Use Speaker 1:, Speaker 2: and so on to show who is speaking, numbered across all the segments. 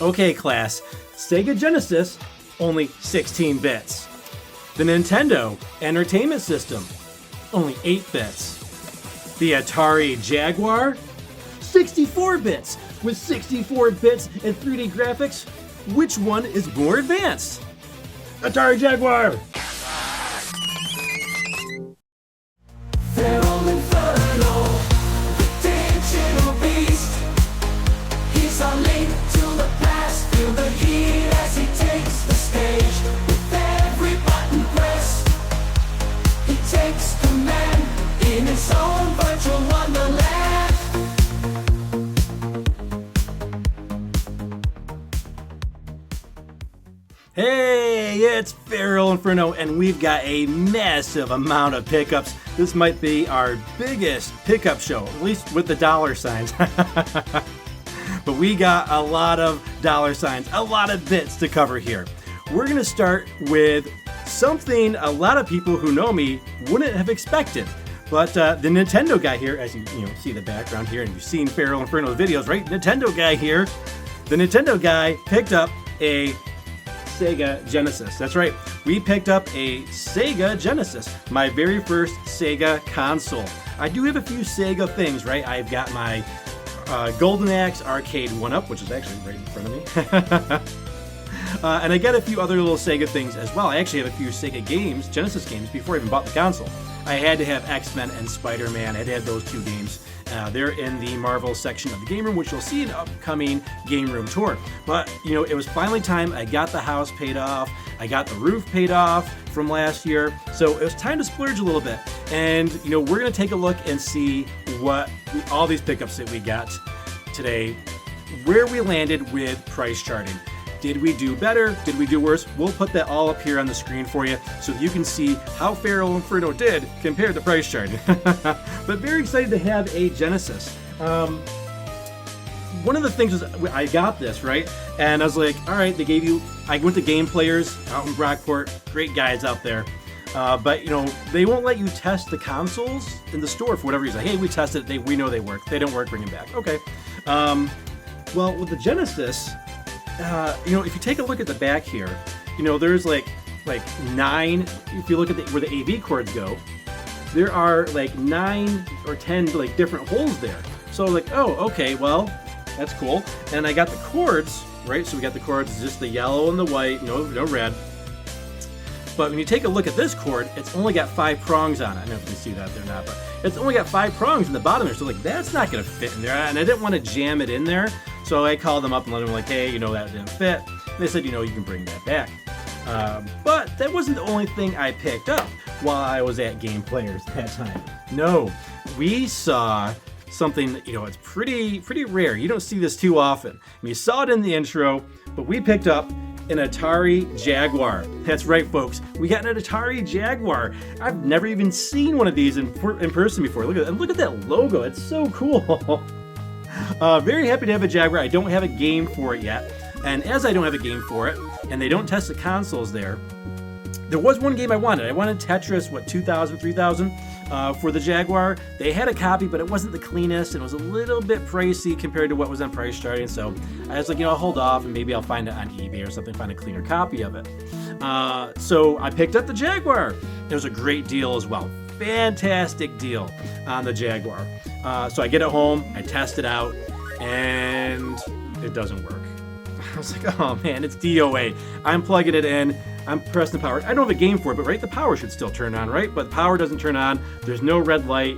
Speaker 1: Okay, class. Sega Genesis, only 16 bits. The Nintendo Entertainment System, only 8 bits. The Atari Jaguar, 64 bits. With 64 bits and 3D graphics, which one is more advanced? Atari Jaguar!
Speaker 2: FeralInferno, the digital beast. He's our link to the past. Feel the heat as he takes the stage. With every button pressed, he takes command in his own virtual wonderland.
Speaker 1: Hey, it's FeralInferno, and we've got a massive amount of pickups. This might be our biggest pickup show, at least with the dollar signs. But we got a lot of dollar signs, a lot of bits to cover here. We're going to start with something a lot of people who know me wouldn't have expected. But the Nintendo guy here, as you see the background here, and you've seen FeralInferno videos, right? Nintendo guy here. The Nintendo guy picked up a Sega Genesis. That's right. We picked up a Sega Genesis, my very first Sega console. I do have a few Sega things, right? I've got my Golden Axe Arcade 1-Up, which is actually right in front of me. And I got a few other little Sega things as well. I actually have a few Sega games, Genesis games, before I even bought the console. I had to have X-Men and Spider-Man. I had to have those two games. They're in the Marvel section of the game room, which you'll see in an upcoming game room tour. But, it was finally time. I got the house paid off. I got the roof paid off from last year. So it was time to splurge a little bit. And, we're going to take a look and see what all these pickups that we got today, where we landed with price charting. Did we do better? Did we do worse? We'll put that all up here on the screen for you so that you can see how FeralInferno did compared to price charting. But very excited to have a Genesis. One of the things was I got this, right? And I was like, all right, I went to Game Players out in Brockport, great guys out there. But they won't let you test the consoles in the store for whatever reason. Hey, we tested it, we know they work. They don't work, bring them back. Okay. Well, with the Genesis, if you take a look at the back here, there's like 9, if you look at where the AV cords go, there are like 9 or 10 like different holes there. So oh, okay, well, that's cool. And I got the cords, right? So we got the cords, just the yellow and the white, no red. But when you take a look at this cord, it's only got 5 prongs on it. I don't know if you can see that there or not, but it's only got 5 prongs in the bottom there. So that's not going to fit in there. And I didn't want to jam it in there. So I called them up and let them hey, that didn't fit. And they said, you can bring that back. But that wasn't the only thing I picked up while I was at Game Players that time. No, we saw something, it's pretty rare. You don't see this too often. You saw it in the intro, but we picked up an Atari Jaguar. That's right, folks. We got an Atari Jaguar. I've never even seen one of these in person before. Look at that logo. It's so cool. Very happy to have a Jaguar. I don't have a game for it yet. And as I don't have a game for it, and they don't test the consoles there was one game I wanted. I wanted Tetris, 2000, 3000 for the Jaguar. They had a copy, but it wasn't the cleanest, and it was a little bit pricey compared to what was on price charting. So I was like, I'll hold off, and maybe I'll find it on eBay or something, find a cleaner copy of it. So I picked up the Jaguar. It was a great deal as well. Fantastic deal on the Jaguar. So I get it home, I test it out, and it doesn't work. I was like, oh man, it's DOA. I'm plugging it in, I'm pressing the power. I don't have a game for it, but right, the power should still turn on, right? But the power doesn't turn on. There's no red light.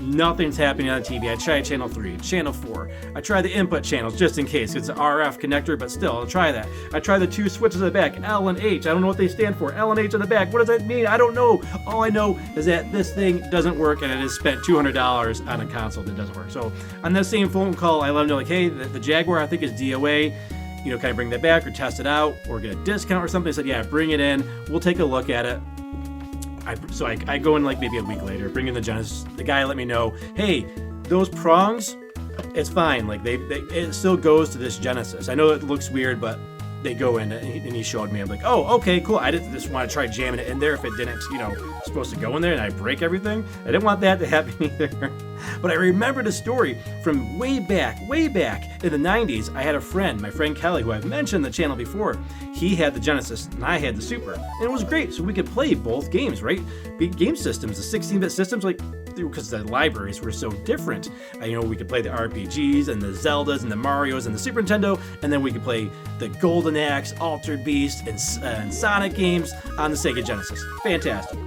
Speaker 1: Nothing's happening on the TV. I tried channel 3, channel 4. I tried the input channels just in case. It's an RF connector, but still, I'll try that. I tried the 2 switches at the back, L and H. I don't know what they stand for. L and H on the back. What does that mean? I don't know. All I know is that this thing doesn't work, and it has spent $200 on a console that doesn't work. So on that same phone call, I let them know, hey, the Jaguar I think is DOA. Can I bring that back or test it out or get a discount or something? They said, yeah, bring it in. We'll take a look at it. So I go in maybe a week later, bring in the Genesis. The guy let me know, hey, those prongs, it's fine. It still goes to this Genesis. I know it looks weird, but they go in and he showed me. I'm like, oh, okay, cool. I didn't just want to try jamming it in there if it didn't, supposed to go in there and I break everything. I didn't want that to happen either. But I remembered a story from way back in the 90s. I had a friend, my friend Kelly, who I've mentioned on the channel before. He had the Genesis and I had the Super. And it was great. So we could play both games, right? Big game systems, the 16-bit systems, because the libraries were so different. We could play the RPGs and the Zeldas and the Marios and the Super Nintendo, and then we could play the Golden Axe, Altered Beast, and Sonic games on the Sega Genesis. Fantastic.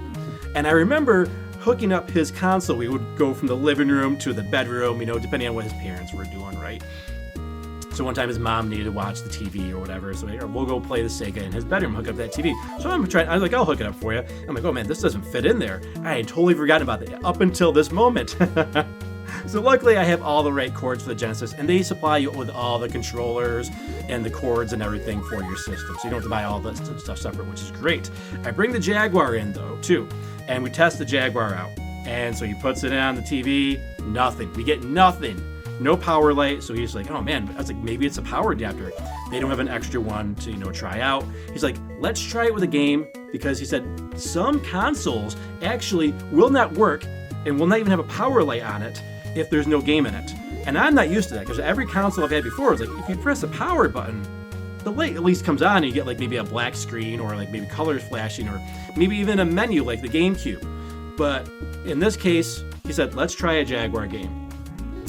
Speaker 1: And I remember hooking up his console. We would go from the living room to the bedroom, depending on what his parents were doing, right? So one time his mom needed to watch the TV or whatever, so we'll go play the Sega in his bedroom, hook up that TV. So I was like, I'll hook it up for you. I'm like, oh man, this doesn't fit in there. I had totally forgotten about that up until this moment. So luckily I have all the right cords for the Genesis, and they supply you with all the controllers and the cords and everything for your system. So you don't have to buy all that stuff separate, which is great. I bring the Jaguar in though, too, and we test the Jaguar out. And so he puts it in on the TV, nothing. We get nothing. No power light, so he's like, oh man, I was like, maybe it's a power adapter. They don't have an extra one to, try out. He's like, let's try it with a game, because he said some consoles actually will not work and will not even have a power light on it if there's no game in it. And I'm not used to that, because every console I've had before is like, if you press the power button, the light at least comes on and you get like maybe a black screen or like maybe colors flashing or maybe even a menu like the GameCube. But in this case, he said, let's try a Jaguar game.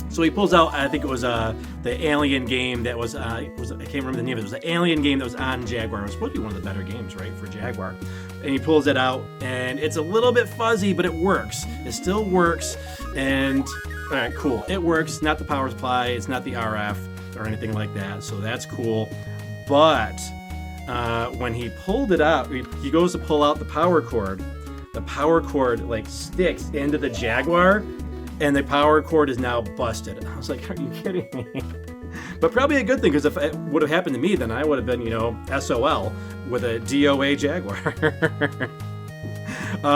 Speaker 1: So he pulls out, I think it was the Alien game that was, I can't remember the name of it. It was the Alien game that was on Jaguar. It was supposed to be one of the better games, right, for Jaguar. And he pulls it out, and it's a little bit fuzzy, but it works. It still works, and all right, cool. It works. Not the power supply. It's not the RF or anything like that, so that's cool. But when he pulled it out, he goes to pull out the power cord. The power cord, sticks into the Jaguar, and the power cord is now busted. I was like, are you kidding me? But probably a good thing, because if it would have happened to me, then I would have been, SOL with a DOA Jaguar.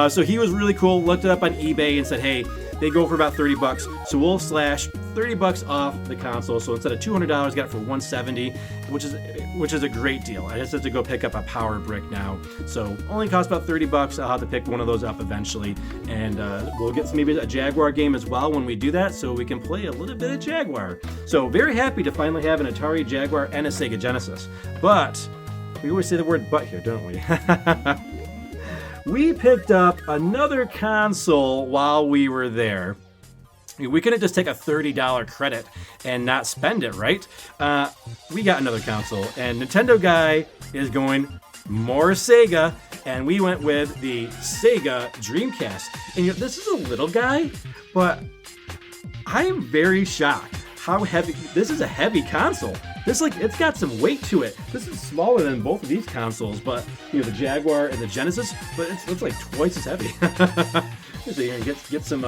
Speaker 1: So he was really cool, looked it up on eBay and said, hey, they go for about $30, so we'll slash $30 off the console. So instead of $200, got it for $170, which is a great deal. I just have to go pick up a power brick now, so only costs about $30. I'll have to pick one of those up eventually, and we'll get maybe a Jaguar game as well when we do that, so we can play a little bit of Jaguar. So very happy to finally have an Atari Jaguar and a Sega Genesis. But we always say the word "but" here, don't we? We picked up another console while we were there. We couldn't just take a $30 credit and not spend it, right? We got another console, and Nintendo guy is going more Sega, and we went with the Sega Dreamcast. And this is a little guy, but I am very shocked how heavy. This is a heavy console. It's got some weight to it. This is smaller than both of these consoles, but the Jaguar and the Genesis, but it's like twice as heavy. So here and get some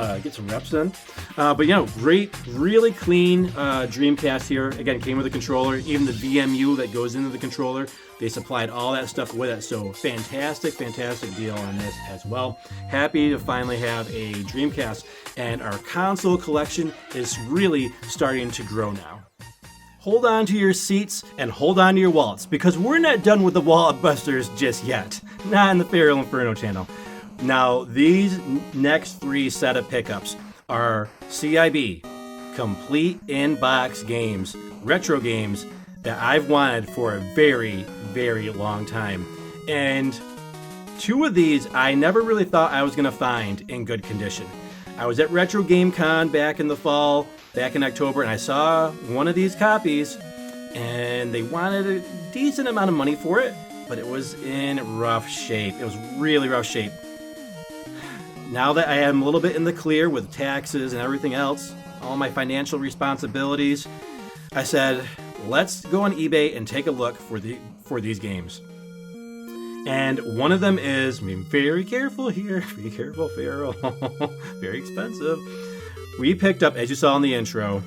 Speaker 1: reps in. But great, really clean Dreamcast here. Again, came with a controller, even the VMU that goes into the controller. They supplied all that stuff with it. So fantastic deal on this as well. Happy to finally have a Dreamcast, and our console collection is really starting to grow now. Hold on to your seats and hold on to your wallets, because we're not done with the wallet busters just yet. Not in the FeralInferno channel. Now, these next three set of pickups are CIB, complete in-box games, retro games that I've wanted for a very, very long time. And two of these I never really thought I was going to find in good condition. I was at Retro Game Con back in the fall, back in October, and I saw one of these copies, and they wanted a decent amount of money for it, but it was in rough shape. It was really rough shape. Now that I am a little bit in the clear with taxes and everything else, all my financial responsibilities, I said, let's go on eBay and take a look for these games. And one of them is, very careful here, be careful, Feral, very expensive. We picked up, as you saw in the intro,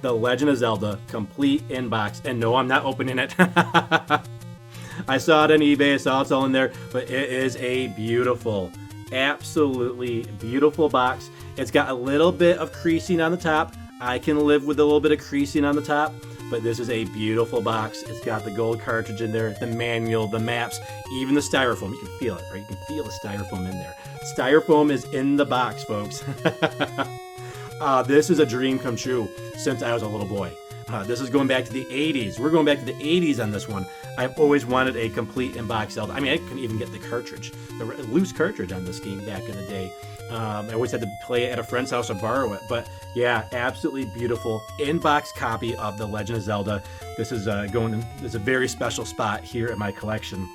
Speaker 1: The Legend of Zelda, complete in-box. And no, I'm not opening it. I saw it on eBay, I saw it's all in there, but it is a beautiful, absolutely beautiful box. It's got a little bit of creasing on the top. I can live with a little bit of creasing on the top, but this is a beautiful box. It's got the gold cartridge in there, the manual, the maps, even the styrofoam. You can feel it, right? You can feel the styrofoam in there. Styrofoam is in the box, folks. This is a dream come true since I was a little boy. This is going back to the 80s. We're going back to the 80s on this one. I've always wanted a complete in-box Zelda. I mean, I couldn't even get the cartridge, the loose cartridge on this game back in the day. I always had to play it at a friend's house or borrow it. But yeah, absolutely beautiful in-box copy of The Legend of Zelda. This is there's a very special spot here in my collection.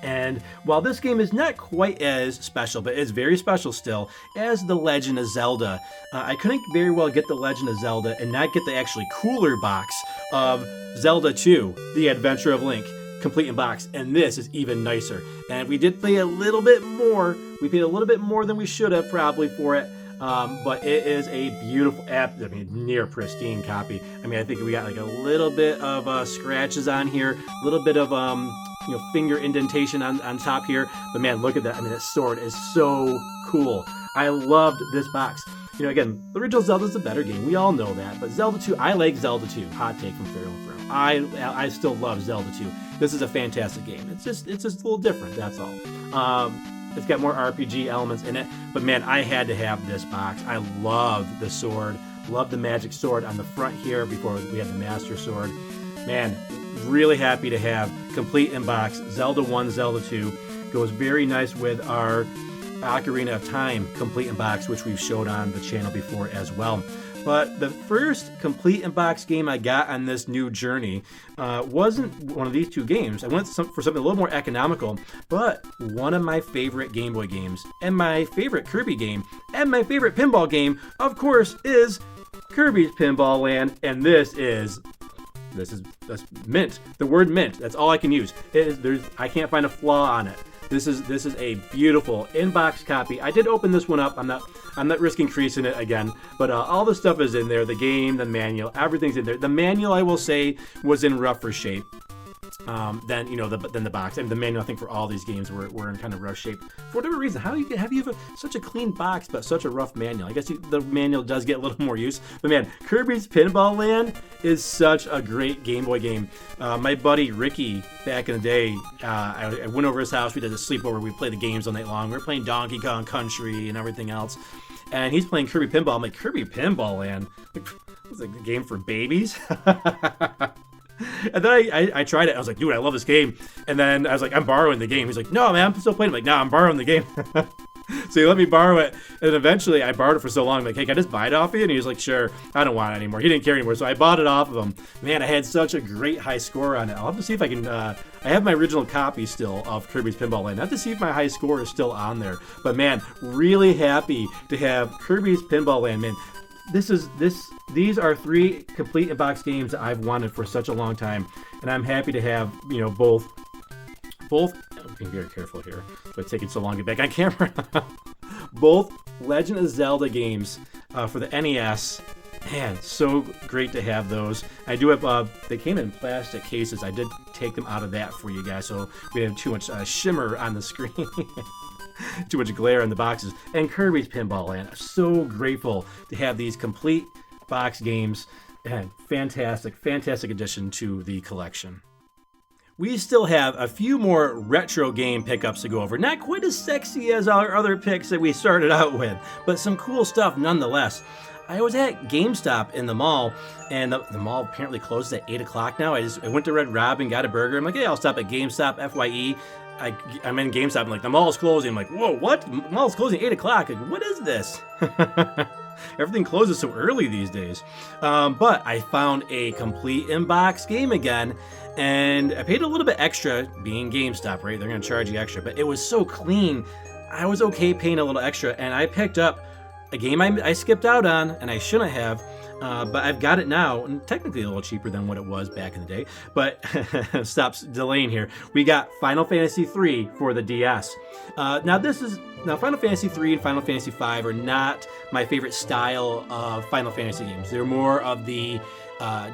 Speaker 1: And while this game is not quite as special, but it's very special still, as The Legend of Zelda, I couldn't very well get The Legend of Zelda and not get the actually cooler box of Zelda 2, The Adventure of Link, complete in box. And this is even nicer. And we did pay a little bit more. We paid a little bit more than we should have probably for it. But it is a beautiful, near pristine copy. I mean, I think we got like a little bit of scratches on here, a little bit of finger indentation on top here. But man, look at that. I mean, this sword is so cool. I loved this box. Again, the original Zelda's the better game. We all know that. But Zelda 2, I like Zelda 2. Hot take from FeralInferno. I still love Zelda 2. This is a fantastic game. It's just a little different. That's all. It's got more RPG elements in it, but man, I had to have this box. I loved the sword, loved the magic sword on the front here before we had the Master Sword. Man, really happy to have complete in box Zelda 1, Zelda 2. Goes very nice with our Ocarina of Time complete in box, which we've showed on the channel before as well. But the first complete in box game I got on this new journey wasn't one of these two games. I went for something a little more economical, but one of my favorite Game Boy games, and my favorite Kirby game, and my favorite pinball game, of course, is Kirby's Pinball Land. And this is mint. The word mint. That's all I can use. I can't find a flaw on it. This is a beautiful in-box copy. I did open this one up. I'm not risking creasing it again, but all the stuff is in there. The game, the manual, everything's in there. The manual, I will say, was in rougher shape than the box. And the manual, I think, for all these games were in kind of rough shape. For whatever reason, how do you have such a clean box but such a rough manual? I guess the manual does get a little more use. But man, Kirby's Pinball Land is such a great Game Boy game. My buddy Ricky, back in the day, I went over his house. We did a sleepover. We played the games all night long. We were playing Donkey Kong Country and everything else. And he's playing Kirby Pinball. I'm like, Kirby Pinball Land? It's like a game for babies? And then I tried it. I was like, dude, I love this game. And then I was like, I'm borrowing the game. He's like, no, man, I'm still playing. I'm like, no, I'm borrowing the game. So he let me borrow it. And eventually I borrowed it for so long. I'm like, hey, can I just buy it off you? And he was like, sure, I don't want it anymore. He didn't care anymore. So I bought it off of him. Man, I had such a great high score on it. I'll have to see if I can, I have my original copy still of Kirby's Pinball Land. I have to see if my high score is still on there. But man, really happy to have Kirby's Pinball Land, man. These are 3 complete in-box games that I've wanted for such a long time, and I'm happy to have, both. I'm being very careful here, but it's taking so long to get back on camera. Both Legend of Zelda games for the NES. Man, so great to have those. I do have, they came in plastic cases. I did take them out of that for you guys, so we didn't have too much shimmer on the screen. Too much glare in the boxes. And Kirby's Pinball Land. I'm so grateful to have these complete box games. And fantastic addition to the collection. We still have a few more retro game pickups to go over. Not quite as sexy as our other picks that we started out with, but some cool stuff nonetheless. I was at GameStop in the mall, and the mall apparently closes at 8 o'clock now. I went to Red Robin, got a burger. I'm like, hey, I'll stop at GameStop, FYE. I'm in GameStop. I'm like, the mall's closing. I'm like, whoa, what? The mall's closing at 8 o'clock. Like, what is this? Everything closes so early these days. But I found a complete in-box game again, and I paid a little bit extra, being GameStop, right? They're going to charge you extra. But it was so clean, I was okay paying a little extra, and I picked up a game I skipped out on, and I shouldn't have. But I've got it now, and technically a little cheaper than what it was back in the day. But stops delaying here. We got Final Fantasy III for the DS. Now Final Fantasy III and Final Fantasy V are not my favorite style of Final Fantasy games. They're more of the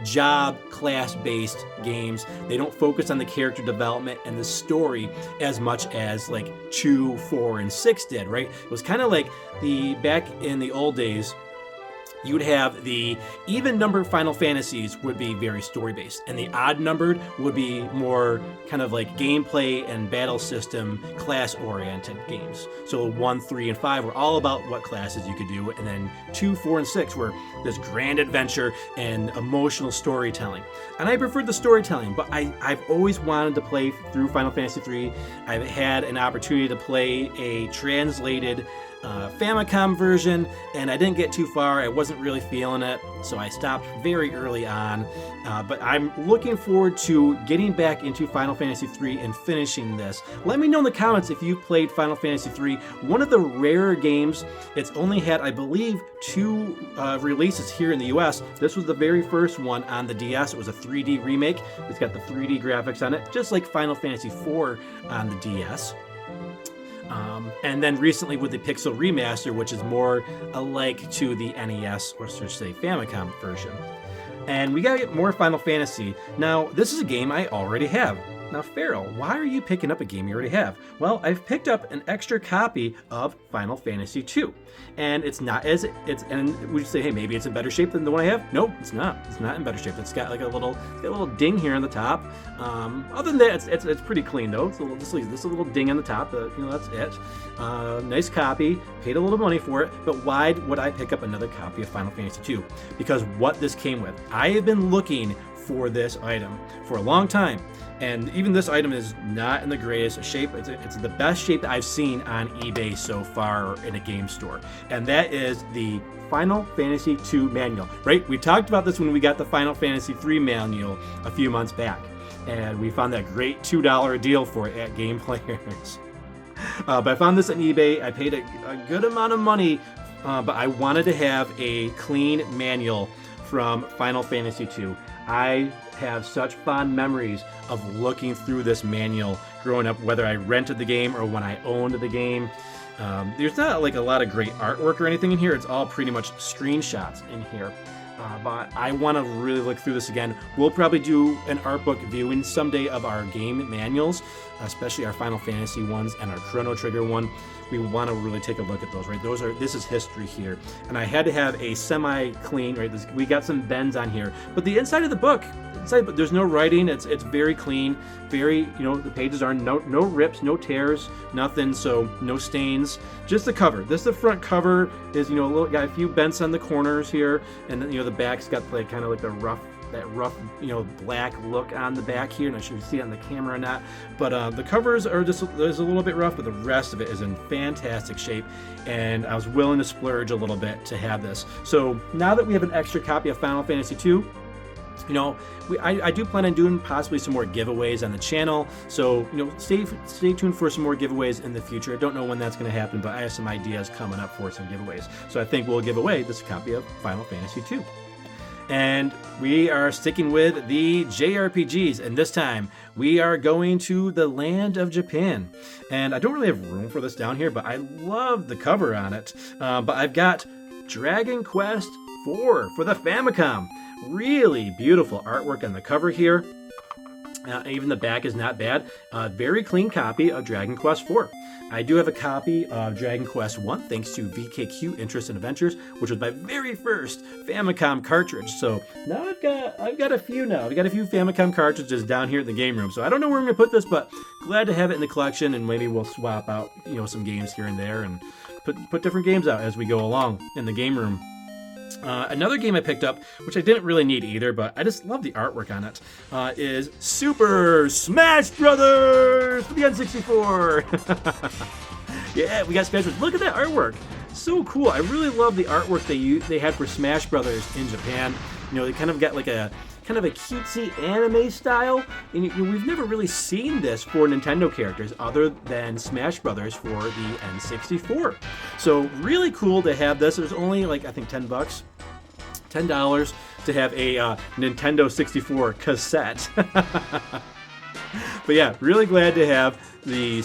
Speaker 1: job class-based games. They don't focus on the character development and the story as much as like 2, 4, and 6 did, right? It was kind of like back in the old days. you would have the even numbered Final Fantasies would be very story based, and the odd numbered would be more kind of like gameplay and battle system class oriented games. So 1, 3, and 5 were all about what classes you could do, and then 2, 4, and 6 were this grand adventure and emotional storytelling. And I preferred the storytelling, but I've always wanted to play through Final Fantasy 3. I've had an opportunity to play a translated Famicom version, and I didn't get too far. I wasn't really feeling it, so I stopped very early on. But I'm looking forward to getting back into Final Fantasy 3 and finishing this. Let me know in the comments if you've played Final Fantasy 3. One of the rarer games. It's only had, I believe, 2 releases here in the US. This was the very first one on the DS. It was a 3D remake. It's got the 3D graphics on it, just like Final Fantasy 4 on the DS. And then recently with the Pixel Remaster, which is more alike to the NES, or should I say Famicom version. And we gotta get more Final Fantasy. Now, this is a game I already have. Now, Feral, why are you picking up a game you already have? Well, I've picked up an extra copy of Final Fantasy II, and and would you say, hey, maybe it's in better shape than the one I have? Nope, it's not. It's not in better shape. It's got like a little ding here on the top. Other than that, it's pretty clean though. It's just a little ding on the top. That's it. Nice copy. Paid a little money for it. But why would I pick up another copy of Final Fantasy II? Because what this came with. I have been looking for this item for a long time. And even this item is not in the greatest shape. It's the best shape that I've seen on eBay so far in a game store. And that is the Final Fantasy II manual, right? We talked about this when we got the Final Fantasy III manual a few months back. And we found that great $2 deal for it at Game Players. But I found this on eBay. I paid a good amount of money, but I wanted to have a clean manual from Final Fantasy II. I have such fond memories of looking through this manual growing up, whether I rented the game or when I owned the game. There's not like a lot of great artwork or anything in here. It's all pretty much screenshots in here. But I want to really look through this again. We'll probably do an art book viewing someday of our game manuals, especially our Final Fantasy ones and our Chrono Trigger one. We want to really take a look at those, right? This is history here. And I had to have a semi-clean, right? We got some bends on here. But the inside of the book, there's no writing. It's very clean. Very, the pages are no rips, no tears, nothing. So no stains. Just the cover. The front cover is, got a few bends on the corners here. And then, the back's got like kind of like that rough, black look on the back here. Not sure if you see it on the camera or not, but the covers are there's a little bit rough, but the rest of it is in fantastic shape, and I was willing to splurge a little bit to have this. So now that we have an extra copy of Final Fantasy II, I do plan on doing possibly some more giveaways on the channel, so stay tuned for some more giveaways in the future. I don't know when that's going to happen, but I have some ideas coming up for some giveaways, so I think we'll give away this copy of Final Fantasy II. And we are sticking with the JRPGs, and this time we are going to the land of Japan. And I don't really have room for this down here, but I love the cover on it. But I've got Dragon Quest IV for the Famicom. Really beautiful artwork on the cover here. Even the back is not bad. Very clean copy of Dragon Quest IV. I do have a copy of Dragon Quest I, thanks to VKQ Interest and Adventures, which was my very first Famicom cartridge. So now I've got a few now. I've got a few Famicom cartridges down here in the game room. So I don't know where I'm going to put this, but glad to have it in the collection, and maybe we'll swap out some games here and there and put different games out as we go along in the game room. Another game I picked up, which I didn't really need either, but I just love the artwork on it, is Super Smash Brothers for the N64. Yeah, we got Smash Brothers. Look at that artwork. So cool. I really love the artwork they had for Smash Brothers in Japan. They kind of got like a kind of a cutesy anime style, and we've never really seen this for Nintendo characters other than Smash Brothers for the N64. So really cool to have this. There's only like I think $10 to have a Nintendo 64 cassette. But yeah, really glad to have the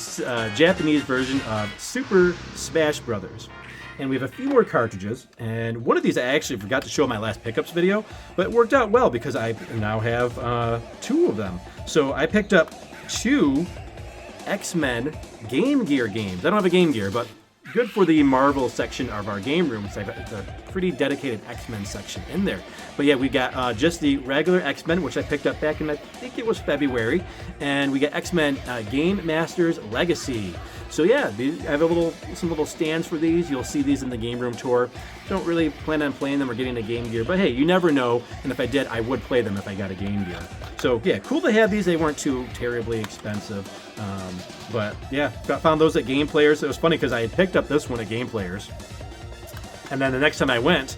Speaker 1: Japanese version of Super Smash Brothers. And we have a few more cartridges, and one of these I actually forgot to show in my last pickups video, but it worked out well because I now have 2 of them. So I picked up 2 X-Men Game Gear games. I don't have a Game Gear, but good for the Marvel section of our game room. So it's a pretty dedicated X-Men section in there. But yeah, we got just the regular X-Men, which I picked up back in, I think it was February. And we got X-Men Game Masters Legacy. So yeah, I have some little stands for these. You'll see these in the game room tour. Don't really plan on playing them or getting a Game Gear, but hey, you never know. And if I did, I would play them if I got a Game Gear. So yeah, cool to have these. They weren't too terribly expensive. But yeah, found those at Game Players. It was funny because I had picked up this one at Game Players. And then the next time I went,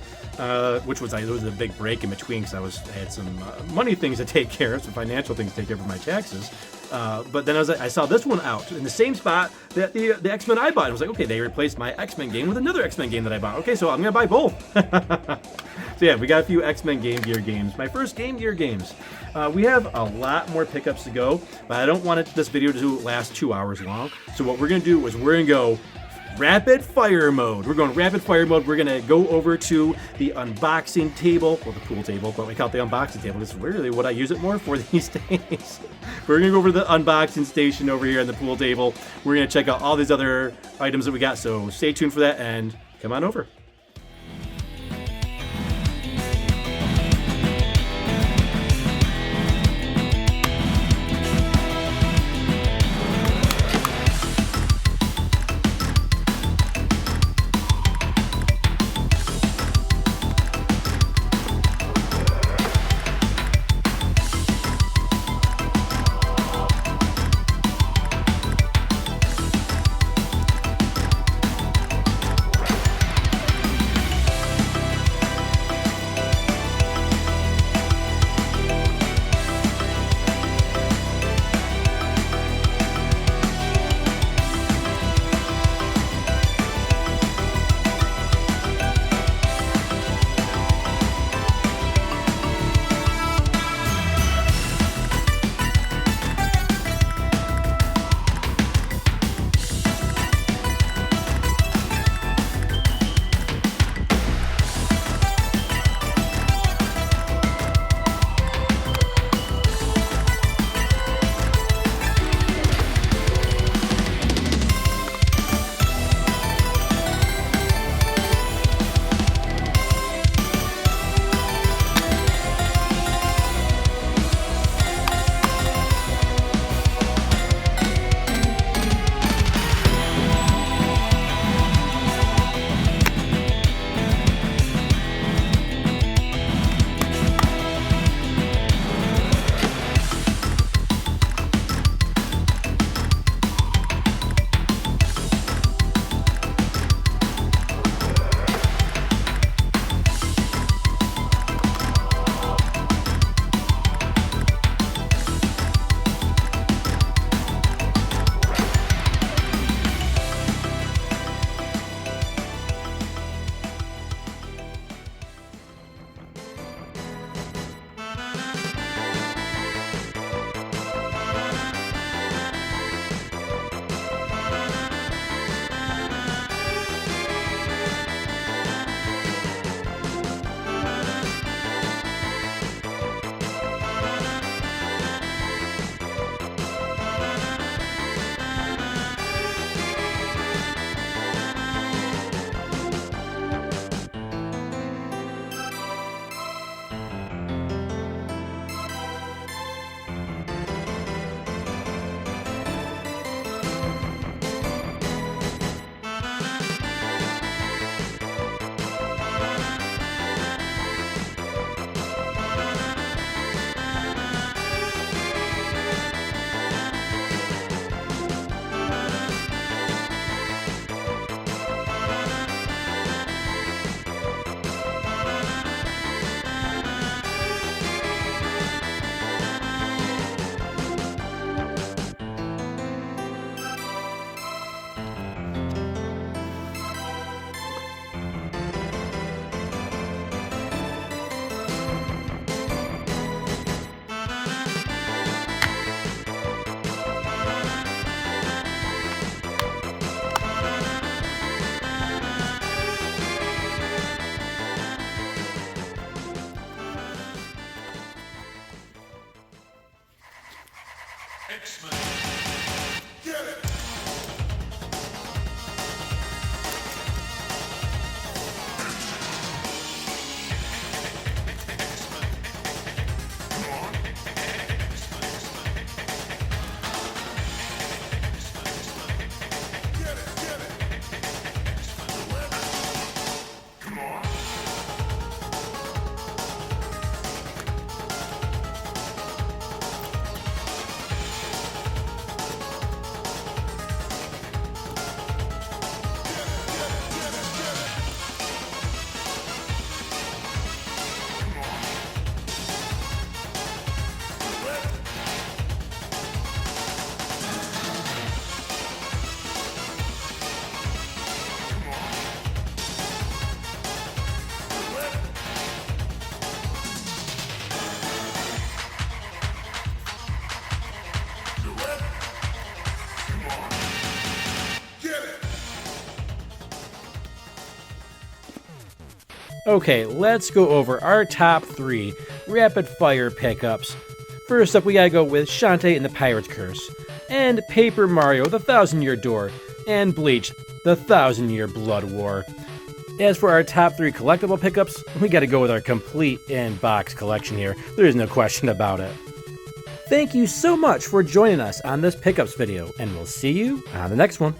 Speaker 1: which was there was a big break in between because I had some money things to take care of, some financial things to take care of my taxes. But then I saw this one out in the same spot that the X-Men I bought. I was like, okay, they replaced my X-Men game with another X-Men game that I bought. Okay, so I'm gonna buy both. So yeah, we got a few X-Men Game Gear games. My first Game Gear games. We have a lot more pickups to go, but I don't want this video to last 2 hours long. So what we're gonna do is we're gonna go rapid fire mode. We're going rapid fire mode. We're gonna go over to the unboxing table, well, the pool table, but we call it the unboxing table. This is really what I use it more for these days. We're gonna go over to the unboxing station over here on the pool table. We're gonna check out all these other items that we got. So stay tuned for that and come on over. Okay, let's go over our top 3 rapid fire pickups. First up, we gotta go with Shantae and the Pirate's Curse, and Paper Mario, the Thousand Year Door, and Bleach, the Thousand Year Blood War. As for our top 3 collectible pickups, we gotta go with our complete in-box collection here. There is no question about it. Thank you so much for joining us on this pickups video, and we'll see you on the next one.